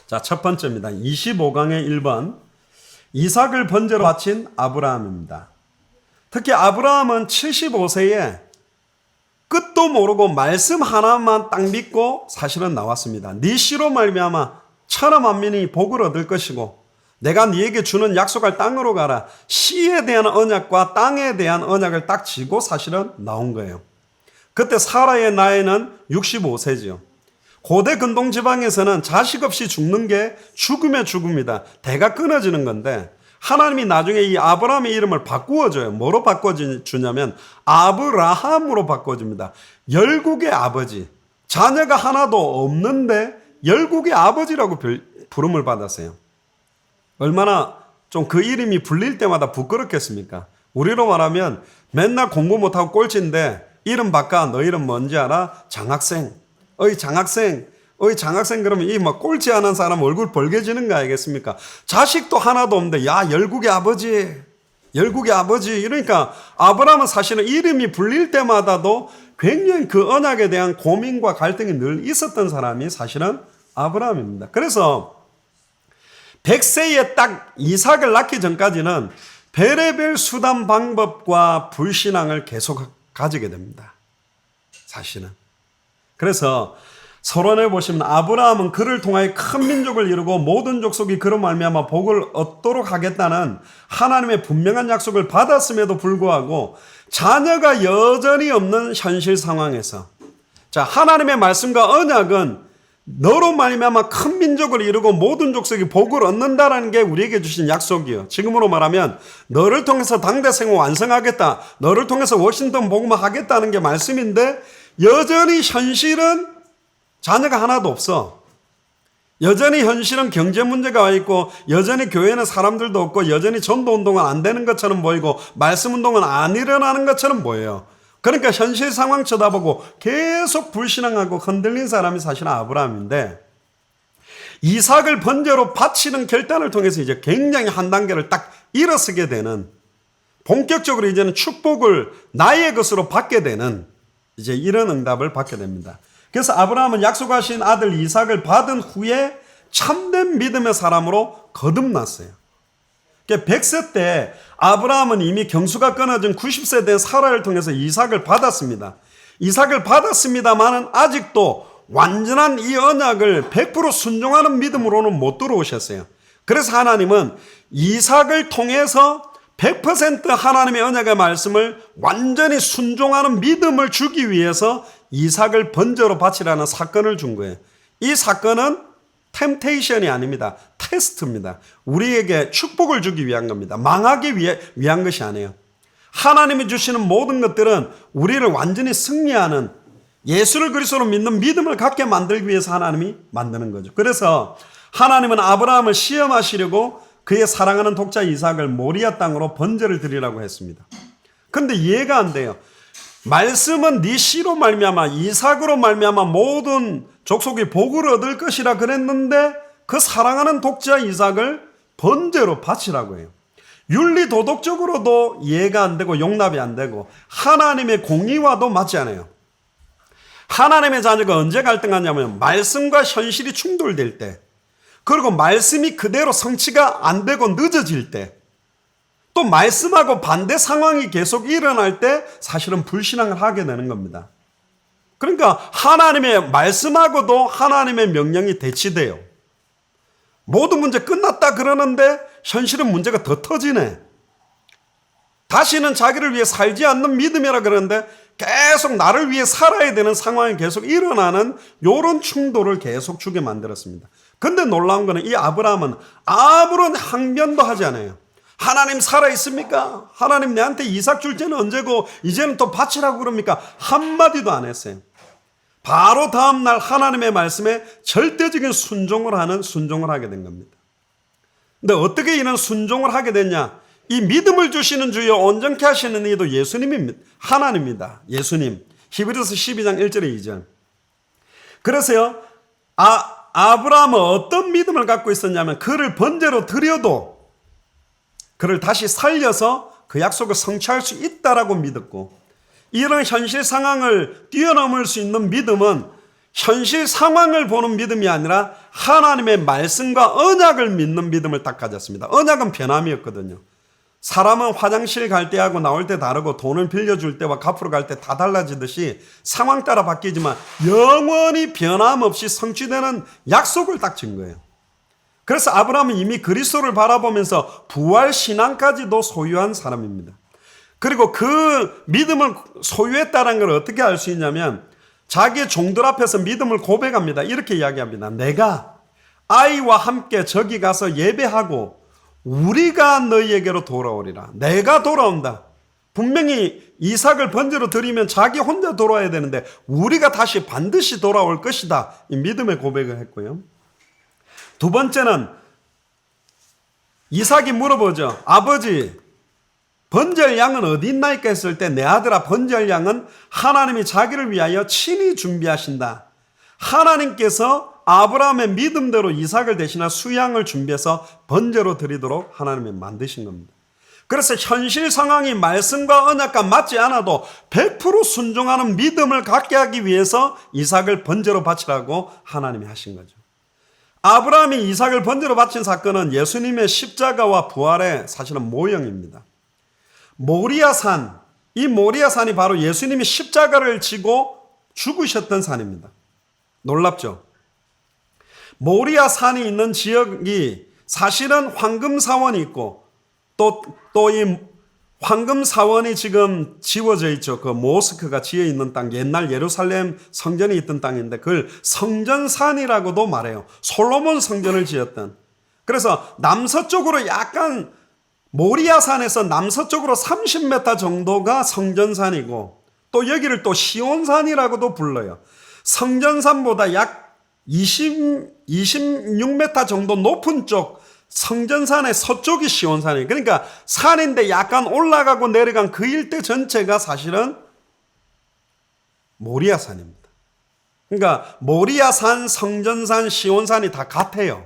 자, 첫 번째입니다. 25강의 1번. 이삭을 번제로 바친 아브라함입니다. 특히 아브라함은 75세에 끝도 모르고 말씀 하나만 딱 믿고 사실은 나왔습니다. 네 씨로 말미암아 천하 만민이 복을 얻을 것이고 내가 네게 주는 약속할 땅으로 가라. 씨에 대한 언약과 땅에 대한 언약을 딱 지고 사실은 나온 거예요. 그때 사라의 나이는 65세지요. 고대 근동 지방에서는 자식 없이 죽는 게 죽음의 죽음이다. 대가 끊어지는 건데 하나님이 나중에 이 아브라함의 이름을 바꾸어줘요. 뭐로 바꿔주냐면 아브라함으로 바꿔줍니다. 열국의 아버지. 자녀가 하나도 없는데 열국의 아버지라고 부름을 받았어요. 얼마나 좀 그 이름이 불릴 때마다 부끄럽겠습니까? 우리로 말하면 맨날 공부 못하고 꼴찌인데 이름 바꿔. 너 이름 뭔지 알아? 장학생. 어이 장학생. 그러면 이 막 꼴찌 하는 사람 얼굴 벌게지는 거 아니겠습니까? 자식도 하나도 없는데 야 열국의 아버지. 이러니까 아브라함은 사실은 이름이 불릴 때마다도 굉장히 그 언약에 대한 고민과 갈등이 늘 있었던 사람이 사실은 아브라함입니다. 그래서 100세에 딱 이삭을 낳기 전까지는 별의별 수단 방법과 불신앙을 계속 가지게 됩니다. 사실은. 그래서 서론에 보시면 아브라함은 그를 통하여 큰 민족을 이루고 모든 족속이 그로 말미암아 복을 얻도록 하겠다는 하나님의 분명한 약속을 받았음에도 불구하고 자녀가 여전히 없는 현실 상황에서 자 하나님의 말씀과 언약은 너로 말미암아 큰 민족을 이루고 모든 족속이 복을 얻는다라는 게 우리에게 주신 약속이요. 지금으로 말하면 너를 통해서 당대생을 완성하겠다. 너를 통해서 워싱턴 복음을 하겠다는 게 말씀인데 여전히 현실은 자녀가 하나도 없어. 여전히 현실은 경제 문제가 와 있고 여전히 교회는 사람들도 없고 여전히 전도 운동은 안 되는 것처럼 보이고 말씀 운동은 안 일어나는 것처럼 보여요. 그러니까 현실 상황 쳐다보고 계속 불신앙하고 흔들린 사람이 사실은 아브라함인데 이삭을 번제로 바치는 결단을 통해서 이제 굉장히 한 단계를 딱 일어서게 되는 본격적으로 이제는 축복을 나의 것으로 받게 되는 이제 이런 응답을 받게 됩니다. 그래서 아브라함은 약속하신 아들 이삭을 받은 후에 참된 믿음의 사람으로 거듭났어요. 100세 때 아브라함은 이미 경수가 끊어진 90세 된 사라를 통해서 이삭을 받았습니다. 이삭을 받았습니다만은 아직도 완전한 이 언약을 100% 순종하는 믿음으로는 못 들어오셨어요. 그래서 하나님은 이삭을 통해서 100% 하나님의 언약의 말씀을 완전히 순종하는 믿음을 주기 위해서 이삭을 번제로 바치라는 사건을 준 거예요. 이 사건은 템테이션이 아닙니다. 테스트입니다. 우리에게 축복을 주기 위한 겁니다. 망하기 위한 것이 아니에요. 하나님이 주시는 모든 것들은 우리를 완전히 승리하는 예수를 그리스도로 믿는 믿음을 갖게 만들기 위해서 하나님이 만드는 거죠. 그래서 하나님은 아브라함을 시험하시려고 그의 사랑하는 독자 이삭을 모리아 땅으로 번제를 드리라고 했습니다. 그런데 이해가 안 돼요. 말씀은 네 씨로 말미암아 이삭으로 말미암아 모든 족속이 복을 얻을 것이라 그랬는데 그 사랑하는 독자 이삭을 번제로 바치라고 해요. 윤리 도덕적으로도 이해가 안 되고 용납이 안 되고 하나님의 공의와도 맞지 않아요. 하나님의 자녀가 언제 갈등하냐면 말씀과 현실이 충돌될 때 그리고 말씀이 그대로 성취가 안 되고 늦어질 때 또 말씀하고 반대 상황이 계속 일어날 때 사실은 불신앙을 하게 되는 겁니다. 그러니까 하나님의 말씀하고도 하나님의 명령이 대치돼요. 모든 문제 끝났다 그러는데 현실은 문제가 더 터지네. 다시는 자기를 위해 살지 않는 믿음이라 그러는데 계속 나를 위해 살아야 되는 상황이 계속 일어나는 이런 충돌을 계속 주게 만들었습니다. 근데 놀라운 거는 이 아브라함은 아무런 항변도 하지 않아요. 하나님 살아있습니까? 하나님 내한테 이삭 줄 때는 언제고 이제는 또 바치라고 그럽니까? 한마디도 안 했어요. 바로 다음날 하나님의 말씀에 절대적인 순종을 하게 된 겁니다. 근데 어떻게 이런 순종을 하게 됐냐? 이 믿음을 주시는 주여 온전케 하시는 이도 예수님입니다. 하나님입니다. 예수님. 히브리서 12장 1절에 2절. 그래서요. 아브라함은 어떤 믿음을 갖고 있었냐면 그를 번제로 드려도 그를 다시 살려서 그 약속을 성취할 수 있다라고 믿었고 이런 현실 상황을 뛰어넘을 수 있는 믿음은 현실 상황을 보는 믿음이 아니라 하나님의 말씀과 언약을 믿는 믿음을 딱 가졌습니다. 언약은 변함이었거든요. 사람은 화장실 갈 때하고 나올 때 다르고 돈을 빌려줄 때와 갚으러 갈 때 다 달라지듯이 상황 따라 바뀌지만 영원히 변함없이 성취되는 약속을 딱 준 거예요. 그래서 아브라함은 이미 그리스도를 바라보면서 부활 신앙까지도 소유한 사람입니다. 그리고 그 믿음을 소유했다는 걸 어떻게 알 수 있냐면 자기의 종들 앞에서 믿음을 고백합니다. 이렇게 이야기합니다. 내가 아이와 함께 저기 가서 예배하고 우리가 너희에게로 돌아오리라. 내가 돌아온다. 분명히 이삭을 번제로 드리면 자기 혼자 돌아와야 되는데 우리가 다시 반드시 돌아올 것이다. 이 믿음의 고백을 했고요. 두 번째는 이삭이 물어보죠. 아버지, 번제할 양은 어디 있나이까 했을 때 내 아들아, 번제할 양은 하나님이 자기를 위하여 친히 준비하신다. 하나님께서 아브라함의 믿음대로 이삭을 대신한 수양을 준비해서 번제로 드리도록 하나님이 만드신 겁니다. 그래서 현실 상황이 말씀과 언약과 맞지 않아도 100% 순종하는 믿음을 갖게 하기 위해서 이삭을 번제로 바치라고 하나님이 하신 거죠. 아브라함이 이삭을 번제로 바친 사건은 예수님의 십자가와 부활의 사실은 모형입니다. 모리아산, 이 모리아산이 바로 예수님이 십자가를 지고 죽으셨던 산입니다. 놀랍죠? 모리아산이 있는 지역이 사실은 황금사원이 있고 또 이 황금사원이 지금 지워져 있죠. 그 모스크가 지어 있는 땅, 옛날 예루살렘 성전이 있던 땅인데 그걸 성전산이라고도 말해요. 솔로몬 성전을 지었던. 그래서 남서쪽으로 약간 모리아산에서 남서쪽으로 30m 정도가 성전산이고 또 여기를 또 시온산이라고도 불러요. 성전산보다 약 26m 정도 높은 쪽 성전산의 서쪽이 시온산이에요. 그러니까 산인데 약간 올라가고 내려간 그 일대 전체가 사실은 모리아산입니다. 그러니까 모리아산, 성전산, 시온산이 다 같아요.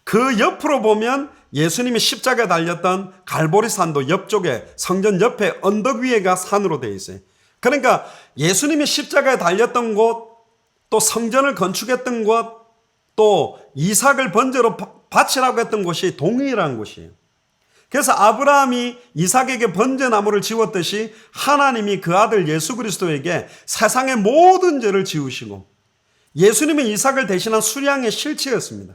그 옆으로 보면 예수님이 십자가에 달렸던 갈보리산도 옆쪽에 성전 옆에 언덕 위에가 산으로 되어 있어요. 그러니까 예수님이 십자가에 달렸던 곳, 또 성전을 건축했던 곳, 또 이삭을 번제로 바치라고 했던 곳이 동일한 곳이에요. 그래서 아브라함이 이삭에게 번제나무를 지웠듯이 하나님이 그 아들 예수 그리스도에게 세상의 모든 죄를 지우시고 예수님은 이삭을 대신한 수량의 실체였습니다.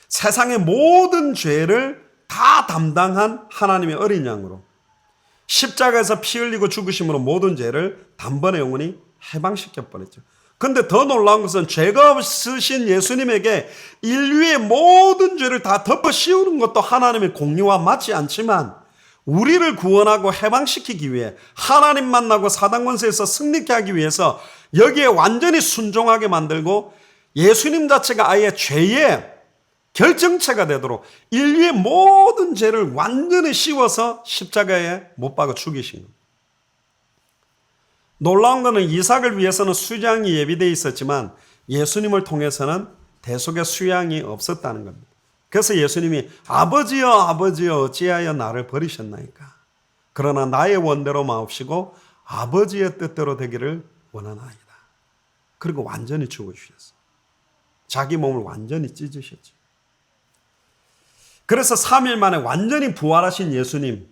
세상의 모든 죄를 다 담당한 하나님의 어린 양으로 십자가에서 피 흘리고 죽으심으로 모든 죄를 단번에 영원히 해방시켜버렸죠. 근데 더 놀라운 것은 죄가 없으신 예수님에게 인류의 모든 죄를 다 덮어 씌우는 것도 하나님의 공의와 맞지 않지만 우리를 구원하고 해방시키기 위해 하나님 만나고 사단 권세에서 승리케 하기 위해서 여기에 완전히 순종하게 만들고 예수님 자체가 아예 죄의 결정체가 되도록 인류의 모든 죄를 완전히 씌워서 십자가에 못 박아 죽이신 겁니다. 놀라운 것은 이삭을 위해서는 수양이 예비되어 있었지만 예수님을 통해서는 대속의 수양이 없었다는 겁니다. 그래서 예수님이 아버지여 아버지여 어찌하여 나를 버리셨나이까. 그러나 나의 원대로 마옵시고 아버지의 뜻대로 되기를 원하나이다. 그리고 완전히 죽어주셨어요. 자기 몸을 완전히 찢으셨죠. 그래서 3일 만에 완전히 부활하신 예수님,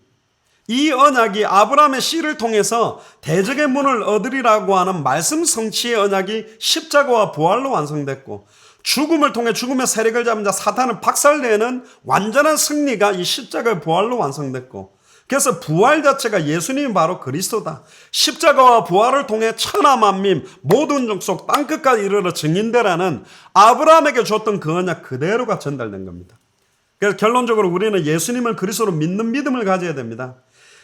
이 언약이 아브라함의 씨를 통해서 대적의 문을 얻으리라고 하는 말씀 성취의 언약이 십자가와 부활로 완성됐고 죽음을 통해 죽음의 세력을 잡은 자 사탄을 박살내는 완전한 승리가 이 십자가의 부활로 완성됐고 그래서 부활 자체가 예수님이 바로 그리스도다. 십자가와 부활을 통해 천하 만민 모든 족속 땅끝까지 이르러 증인되라는 아브라함에게 줬던 그 언약 그대로가 전달된 겁니다. 그래서 결론적으로 우리는 예수님을 그리스도로 믿는 믿음을 가져야 됩니다.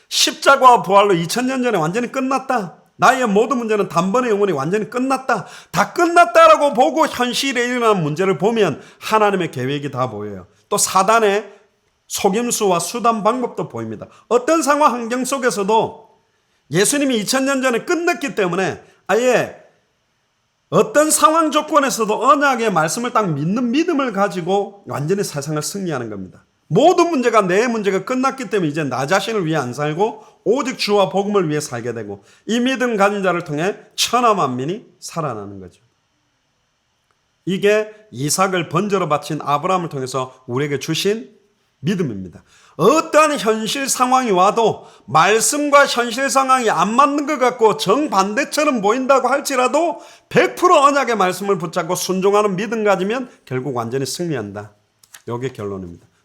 십자가와 부활로 2000년 전에 완전히 끝났다. 나의 모든 문제는 단번에 영원히 완전히 끝났다. 다 끝났다라고 보고 현실에 일어나는 문제를 보면 하나님의 계획이 다 보여요. 또 사단의 속임수와 수단 방법도 보입니다. 어떤 상황 환경 속에서도 예수님이 2000년 전에 끝냈기 때문에 아예 어떤 상황 조건에서도 언약의 말씀을 딱 믿는 믿음을 가지고 완전히 세상을 승리하는 겁니다. 모든 문제가 내 문제가 끝났기 때문에 이제 나 자신을 위해 안 살고 오직 주와 복음을 위해 살게 되고 이 믿음 가진 자를 통해 천하 만민이 살아나는 거죠. 이게 이삭을 번제로 바친 아브라함을 통해서 우리에게 주신 믿음입니다. 어떠한 현실 상황이 와도 말씀과 현실 상황이 안 맞는 것 같고 정반대처럼 보인다고 할지라도 100% 언약의 말씀을 붙잡고 순종하는 믿음 가지면 결국 완전히 승리한다. 이게 결론입니다.